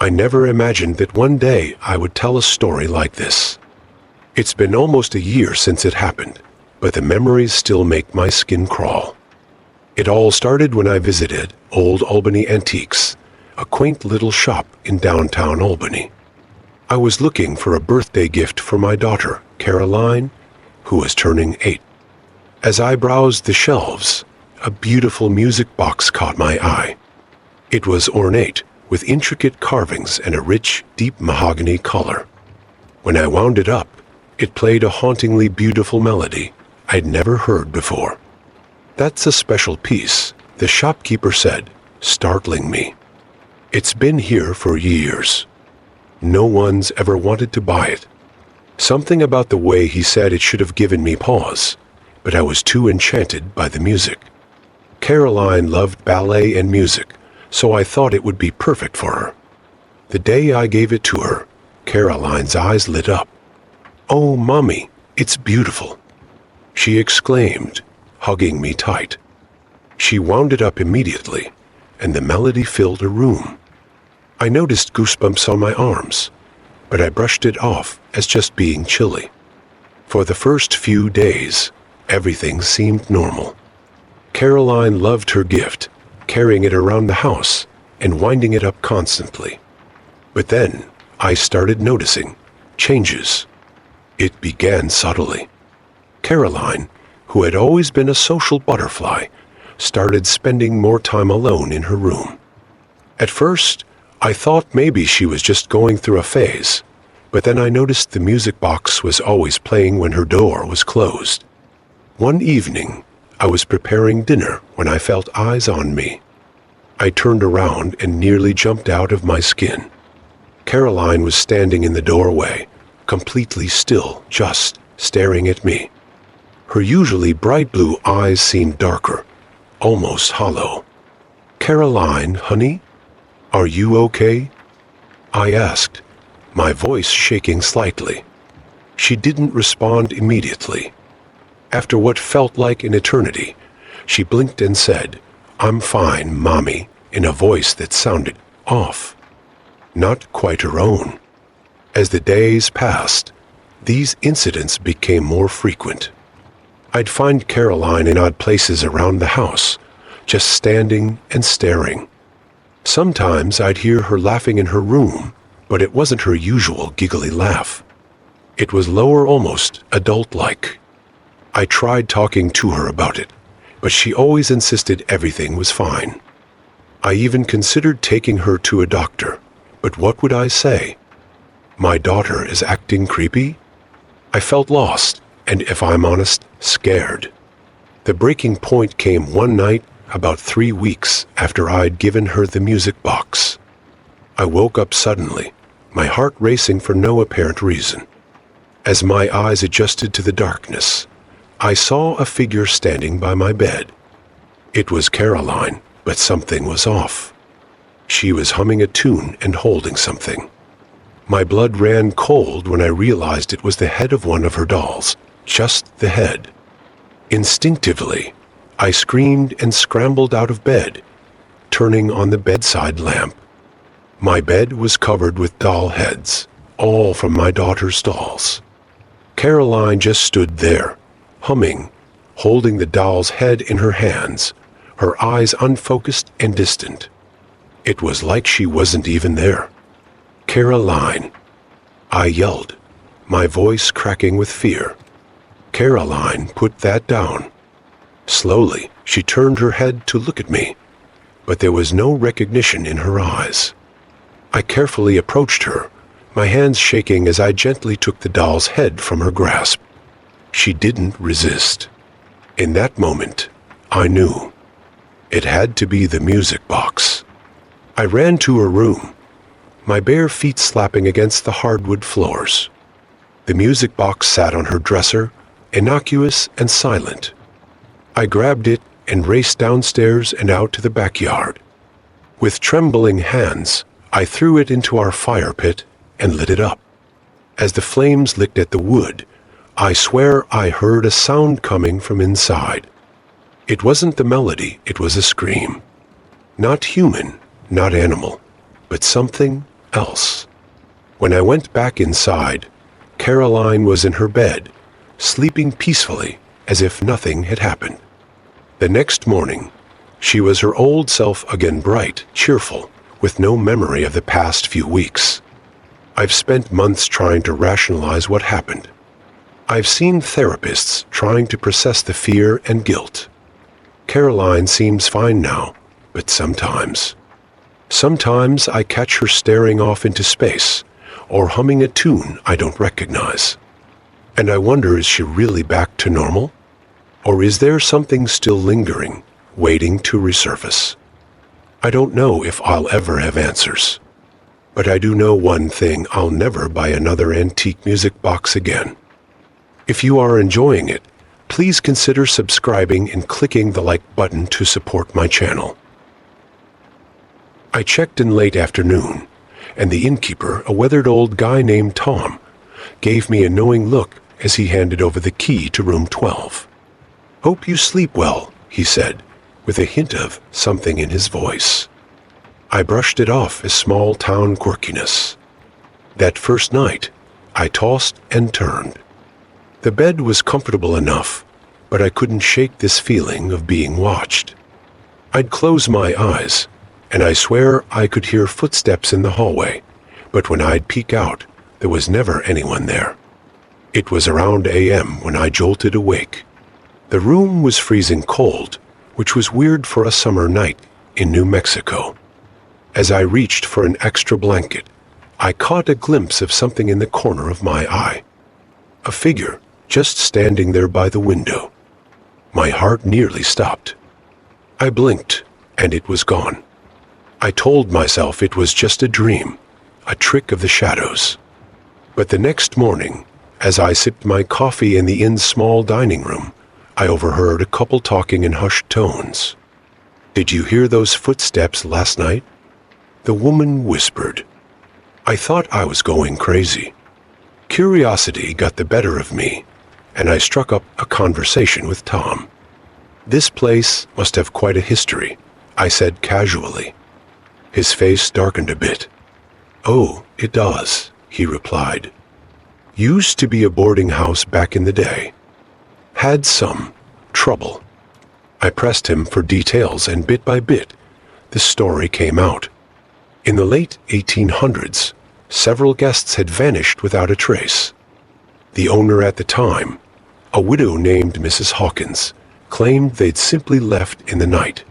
I never imagined that one day I would tell a story like this. It's been almost a year since it happened, but the memories still make my skin crawl. It all started when I visited Old Albany Antiques, a quaint little shop in downtown Albany. I was looking for a birthday gift for my daughter, Caroline, who was turning 8. As I browsed the shelves, a beautiful music box caught my eye. It was ornate, with intricate carvings and a rich, deep mahogany color. When I wound it up, it played a hauntingly beautiful melody I'd never heard before. "That's a special piece," the shopkeeper said, startling me. "It's been here for years. No one's ever wanted to buy it." Something about the way he said it should have given me pause, but I was too enchanted by the music. Caroline loved ballet and music, so I thought it would be perfect for her. The day I gave it to her, Caroline's eyes lit up. "Oh, Mommy, it's beautiful," she exclaimed, hugging me tight. She wound it up immediately, and the melody filled a room. I noticed goosebumps on my arms, but I brushed it off as just being chilly. For the first few days, everything seemed normal. Caroline loved her gift, carrying it around the house and winding it up constantly. But then I started noticing changes. It began subtly. Caroline, who had always been a social butterfly, started spending more time alone in her room. At first, I thought maybe she was just going through a phase, but then I noticed the music box was always playing when her door was closed. One evening, I was preparing dinner when I felt eyes on me. I turned around and nearly jumped out of my skin. Caroline was standing in the doorway, completely still, just staring at me. Her usually bright blue eyes seemed darker, almost hollow. "Caroline, honey, are you okay?" I asked, my voice shaking slightly. She didn't respond immediately. After what felt like an eternity, she blinked and said, "I'm fine, Mommy," in a voice that sounded off. Not quite her own. As the days passed, these incidents became more frequent. I'd find Caroline in odd places around the house, just standing and staring. Sometimes I'd hear her laughing in her room, but it wasn't her usual giggly laugh. It was lower, almost adult-like. I tried talking to her about it, but she always insisted everything was fine. I even considered taking her to a doctor, but what would I say? My daughter is acting creepy? I felt lost, and if I'm honest, scared. The breaking point came one night about 3 weeks after I'd given her the music box. I woke up suddenly, my heart racing for no apparent reason. As my eyes adjusted to the darkness, I saw a figure standing by my bed. It was Caroline, but something was off. She was humming a tune and holding something. My blood ran cold when I realized it was the head of one of her dolls, just the head. Instinctively, I screamed and scrambled out of bed, turning on the bedside lamp. My bed was covered with doll heads, all from my daughter's dolls. Caroline just stood there, humming, holding the doll's head in her hands, her eyes unfocused and distant. It was like she wasn't even there. "Caroline!" I yelled, my voice cracking with fear. Caroline put that down. Slowly, she turned her head to look at me, but there was no recognition in her eyes. I carefully approached her, my hands shaking as I gently took the doll's head from her grasp. She didn't resist. In that moment, I knew. It had to be the music box. I ran to her room, my bare feet slapping against the hardwood floors. The music box sat on her dresser, innocuous and silent. I grabbed it and raced downstairs and out to the backyard. With trembling hands, I threw it into our fire pit and lit it up. As the flames licked at the wood, I swear I heard a sound coming from inside. It wasn't the melody, it was a scream. Not human, not animal, but something else. When I went back inside, Caroline was in her bed, sleeping peacefully as if nothing had happened. The next morning, she was her old self again, bright, cheerful, with no memory of the past few weeks. I've spent months trying to rationalize what happened. I've seen therapists trying to process the fear and guilt. Caroline seems fine now, but sometimes I catch her staring off into space or humming a tune I don't recognize. And I wonder, is she really back to normal? Or is there something still lingering, waiting to resurface? I don't know if I'll ever have answers. But I do know one thing: I'll never buy another antique music box again. If you are enjoying it, please consider subscribing and clicking the like button to support my channel. I checked in late afternoon, and the innkeeper, a weathered old guy named Tom, gave me a knowing look as he handed over the key to room 12. "Hope you sleep well," he said, with a hint of something in his voice. I brushed it off as small-town quirkiness. That first night, I tossed and turned. The bed was comfortable enough, but I couldn't shake this feeling of being watched. I'd close my eyes, and I swear I could hear footsteps in the hallway, but when I'd peek out, there was never anyone there. It was around a.m. when I jolted awake. The room was freezing cold, which was weird for a summer night in New Mexico. As I reached for an extra blanket, I caught a glimpse of something in the corner of my eye. A figure just standing there by the window. My heart nearly stopped. I blinked, and it was gone. I told myself it was just a dream, a trick of the shadows. But the next morning, as I sipped my coffee in the inn's small dining room, I overheard a couple talking in hushed tones. "Did you hear those footsteps last night?" The woman whispered. I thought I was going crazy. Curiosity got the better of me, and I struck up a conversation with Tom. "This place must have quite a history," I said casually. His face darkened a bit. "Oh, it does," he replied. "Used to be a boarding house back in the day. Had some trouble." I pressed him for details, and bit by bit, the story came out. In the late 1800s, several guests had vanished without a trace. The owner at the time, a widow named Mrs. Hawkins, claimed they'd simply left in the night.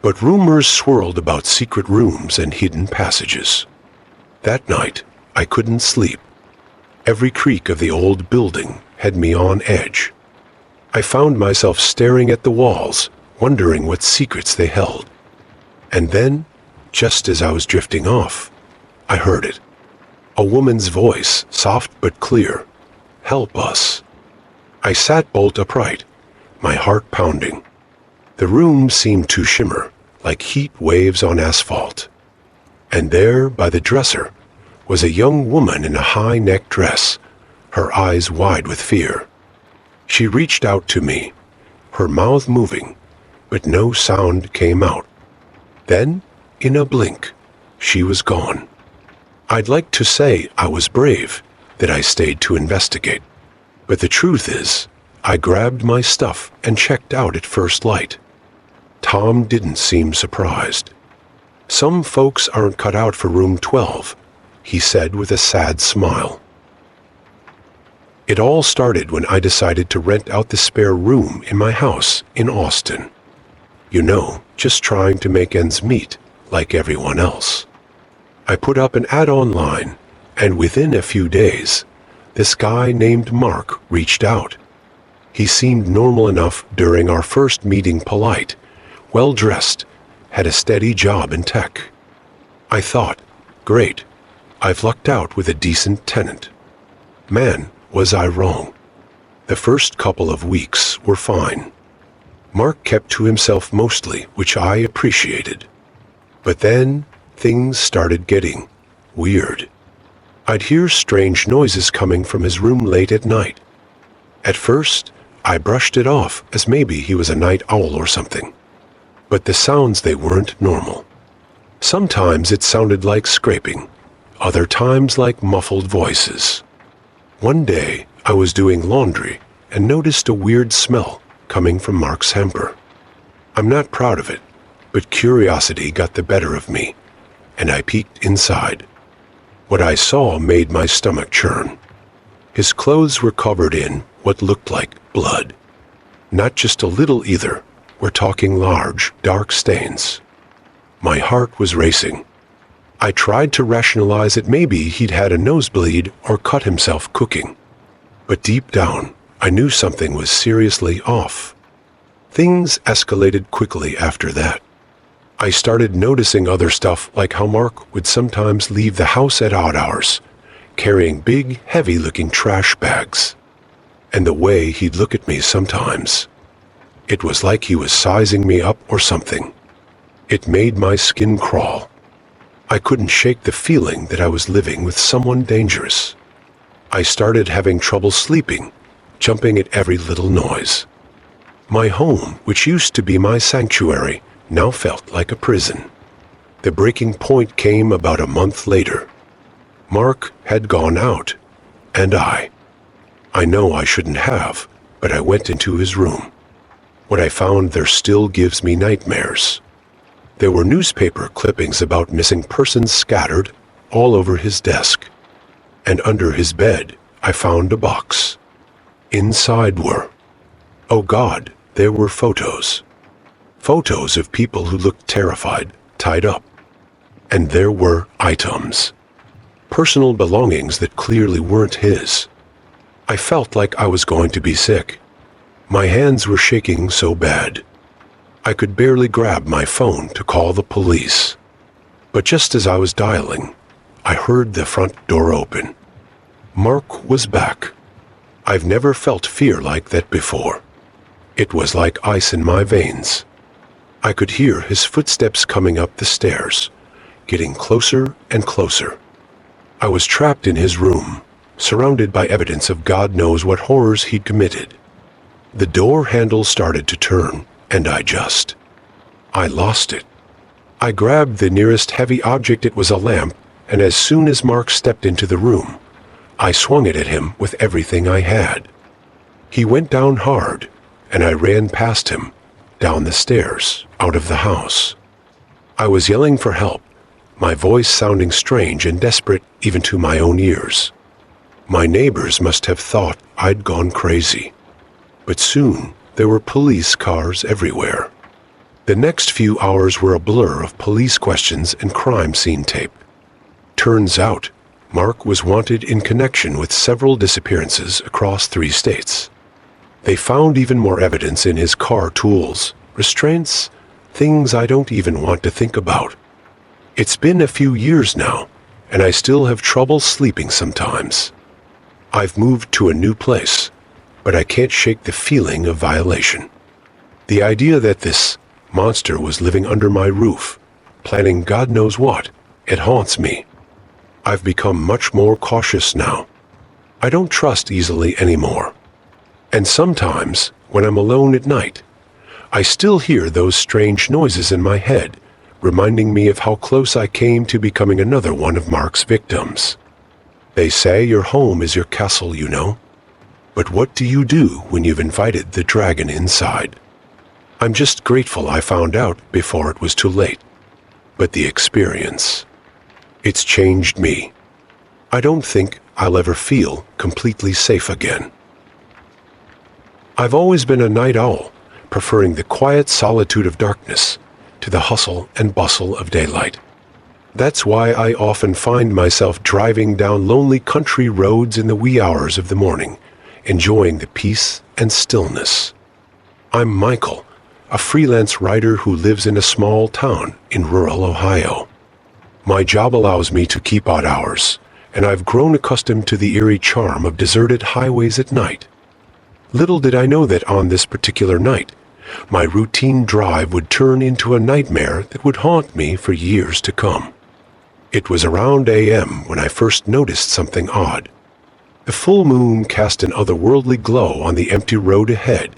But rumors swirled about secret rooms and hidden passages. That night, I couldn't sleep. Every creak of the old building had me on edge. I found myself staring at the walls, wondering what secrets they held. And then, just as I was drifting off, I heard it. A woman's voice, soft but clear. "Help us." I sat bolt upright, my heart pounding. The room seemed to shimmer, like heat waves on asphalt. And there, by the dresser, was a young woman in a high-necked dress, her eyes wide with fear. She reached out to me, her mouth moving, but no sound came out. Then, in a blink, she was gone. I'd like to say I was brave, that I stayed to investigate. But the truth is, I grabbed my stuff and checked out at first light. Tom didn't seem surprised. "Some folks aren't cut out for room 12, he said with a sad smile. It all started when I decided to rent out the spare room in my house in Austin. You know, just trying to make ends meet, like everyone else. I put up an ad online, and within a few days, this guy named Mark reached out. He seemed normal enough during our first meeting, polite, well-dressed, had a steady job in tech. I thought, great, I've lucked out with a decent tenant. Man, was I wrong. The first couple of weeks were fine. Mark kept to himself mostly, which I appreciated. But then, things started getting weird. I'd hear strange noises coming from his room late at night. At first, I brushed it off as maybe he was a night owl or something. But the sounds, they weren't normal. Sometimes it sounded like scraping, other times like muffled voices. One day, I was doing laundry and noticed a weird smell coming from Mark's hamper. I'm not proud of it, but curiosity got the better of me, and I peeked inside. What I saw made my stomach churn. His clothes were covered in what looked like blood. Not just a little either. We're talking large, dark stains. My heart was racing. I tried to rationalize it. Maybe he'd had a nosebleed or cut himself cooking. But deep down, I knew something was seriously off. Things escalated quickly after that. I started noticing other stuff, like how Mark would sometimes leave the house at odd hours, carrying big, heavy-looking trash bags. And the way he'd look at me sometimes. It was like he was sizing me up or something. It made my skin crawl. I couldn't shake the feeling that I was living with someone dangerous. I started having trouble sleeping, jumping at every little noise. My home, which used to be my sanctuary, now felt like a prison. The breaking point came about a month later. Mark had gone out, and I know I shouldn't have, but I went into his room. What I found there still gives me nightmares. There were newspaper clippings about missing persons scattered all over his desk. And under his bed, I found a box. Inside were, oh God, there were photos. Photos of people who looked terrified, tied up. And there were items. Personal belongings that clearly weren't his. I felt like I was going to be sick. My hands were shaking so bad. I could barely grab my phone to call the police. But just as I was dialing, I heard the front door open. Mark was back. I've never felt fear like that before. It was like ice in my veins. I could hear his footsteps coming up the stairs, getting closer and closer. I was trapped in his room, surrounded by evidence of God knows what horrors he'd committed. The door handle started to turn, and I lost it. I grabbed the nearest heavy object. It was a lamp, and as soon as Mark stepped into the room, I swung it at him with everything I had. He went down hard, and I ran past him, down the stairs, out of the house. I was yelling for help, my voice sounding strange and desperate even to my own ears. My neighbors must have thought I'd gone crazy. But soon, there were police cars everywhere. The next few hours were a blur of police questions and crime scene tape. Turns out, Mark was wanted in connection with several disappearances across 3 states. They found even more evidence in his car: tools, restraints, things I don't even want to think about. It's been a few years now, and I still have trouble sleeping sometimes. I've moved to a new place, but I can't shake the feeling of violation. The idea that this monster was living under my roof, planning God knows what, it haunts me. I've become much more cautious now. I don't trust easily anymore. And sometimes, when I'm alone at night, I still hear those strange noises in my head, reminding me of how close I came to becoming another one of Mark's victims. They say your home is your castle, you know. But what do you do when you've invited the dragon inside? I'm just grateful I found out before it was too late. But the experience, it's changed me. I don't think I'll ever feel completely safe again. I've always been a night owl, preferring the quiet solitude of darkness to the hustle and bustle of daylight. That's why I often find myself driving down lonely country roads in the wee hours of the morning, enjoying the peace and stillness. I'm Michael, a freelance writer who lives in a small town in rural Ohio. My job allows me to keep odd hours, and I've grown accustomed to the eerie charm of deserted highways at night. Little did I know that on this particular night, my routine drive would turn into a nightmare that would haunt me for years to come. It was around a.m. when I first noticed something odd. The full moon cast an otherworldly glow on the empty road ahead,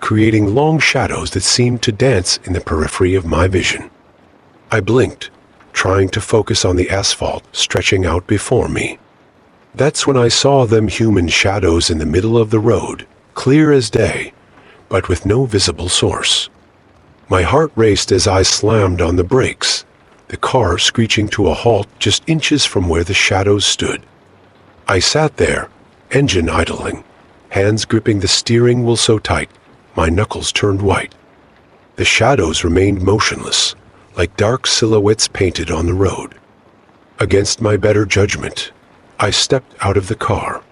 creating long shadows that seemed to dance in the periphery of my vision. I blinked, trying to focus on the asphalt stretching out before me. That's when I saw them human shadows in the middle of the road, clear as day, but with no visible source. My heart raced as I slammed on the brakes, the car screeching to a halt just inches from where the shadows stood. I sat there, engine idling, hands gripping the steering wheel so tight, my knuckles turned white. The shadows remained motionless, like dark silhouettes painted on the road. Against my better judgment, I stepped out of the car.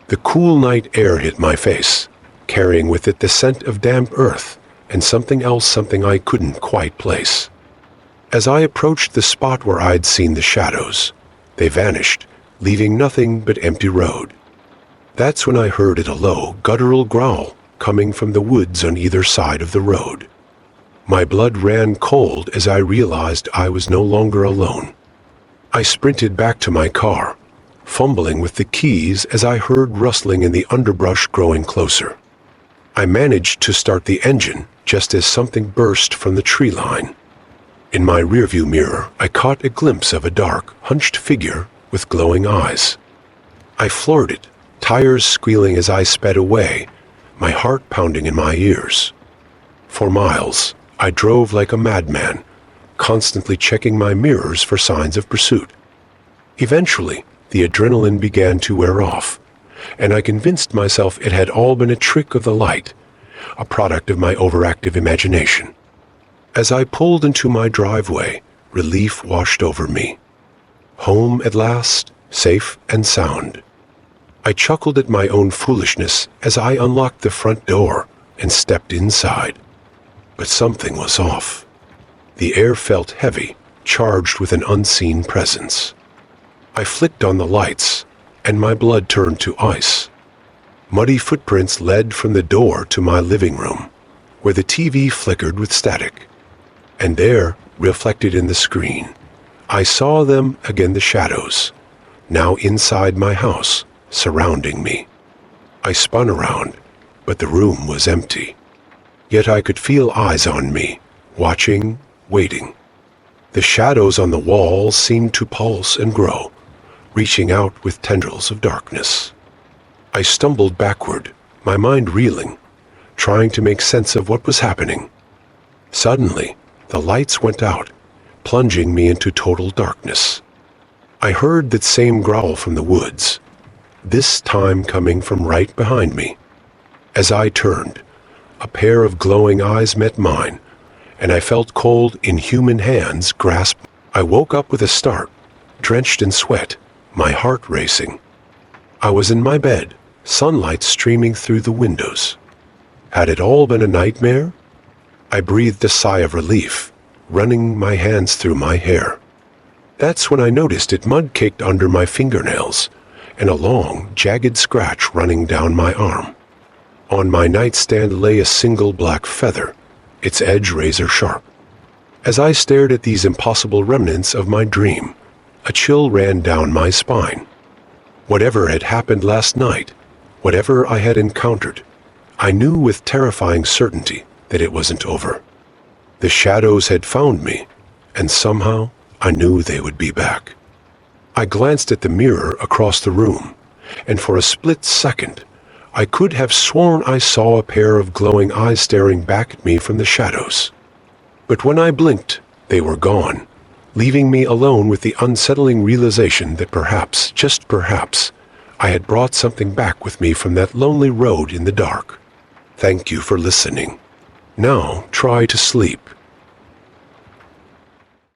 The cool night air hit my face, carrying with it the scent of damp earth and something I couldn't quite place. As I approached the spot where I'd seen the shadows, they vanished, leaving nothing but empty road. That's when I heard a low, guttural growl coming from the woods on either side of the road. My blood ran cold as I realized I was no longer alone. I sprinted back to my car, fumbling with the keys as I heard rustling in the underbrush growing closer. I managed to start the engine just as something burst from the tree line. In my rearview mirror, I caught a glimpse of a dark, hunched figure with glowing eyes. I floored it, tires squealing as I sped away, my heart pounding in my ears. For miles, I drove like a madman, constantly checking my mirrors for signs of pursuit. Eventually, the adrenaline began to wear off, and I convinced myself it had all been a trick of the light, a product of my overactive imagination. As I pulled into my driveway, relief washed over me. Home at last, safe and sound. I chuckled at my own foolishness as I unlocked the front door and stepped inside. But something was off. The air felt heavy, charged with an unseen presence. I flicked on the lights, and my blood turned to ice. Muddy footprints led from the door to my living room, where the TV flickered with static. And there, reflected in the screen, I saw them again, the shadows, now inside my house, surrounding me. I spun around, but the room was empty. Yet I could feel eyes on me, watching, waiting. The shadows on the walls seemed to pulse and grow, reaching out with tendrils of darkness. I stumbled backward, my mind reeling, trying to make sense of what was happening. Suddenly, the lights went out, plunging me into total darkness. I heard that same growl from the woods, this time coming from right behind me. As I turned, a pair of glowing eyes met mine, and I felt cold, inhuman hands grasp. I woke up with a start, drenched in sweat, my heart racing. I was in my bed, sunlight streaming through the windows. Had it all been a nightmare? I breathed a sigh of relief, running my hands through my hair. That's when I noticed it mud-caked under my fingernails, and a long, jagged scratch running down my arm. On my nightstand lay a single black feather, its edge razor-sharp. As I stared at these impossible remnants of my dream, a chill ran down my spine. Whatever had happened last night, whatever I had encountered, I knew with terrifying certainty that it wasn't over. The shadows had found me, and somehow I knew they would be back. I glanced at the mirror across the room, and for a split second, I could have sworn I saw a pair of glowing eyes staring back at me from the shadows. But when I blinked, they were gone, leaving me alone with the unsettling realization that perhaps, just perhaps, I had brought something back with me from that lonely road in the dark. Thank you for listening. Now try to sleep.